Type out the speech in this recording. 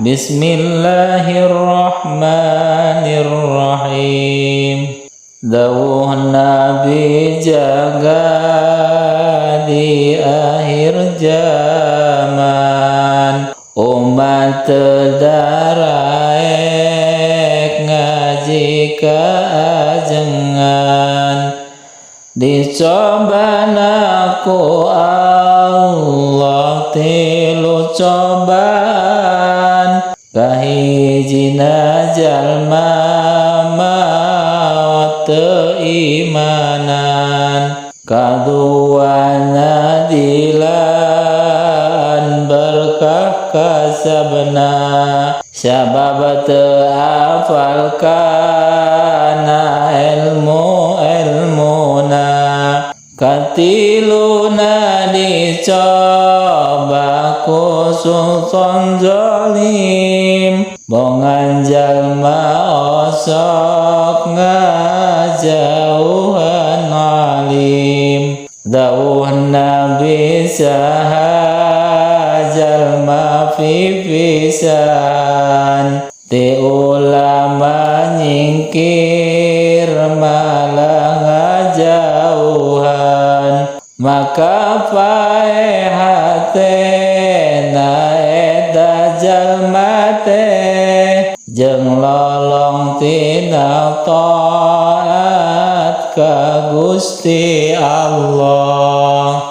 Bismillahirrahmanirrahim. Dawuh Nabi jaga di akhir zaman, umat tedaraek ngaji kaajengan, dicobana ku Allah tilu cobaan, kahijina jalma maot teu imanan, kaduana dilan berkah kasabna, sabab teu hafal kana ilmuna, katiluna dicoba ku sultan zalim, bongan jalma osok ngajauhan alim. Dawuh Nabi saha jalma pipisan, ti ulama nyingkir malah ngajauhan, maka pae hatena eta jalma teh jeung lolong tina taat ka Gusti Allah.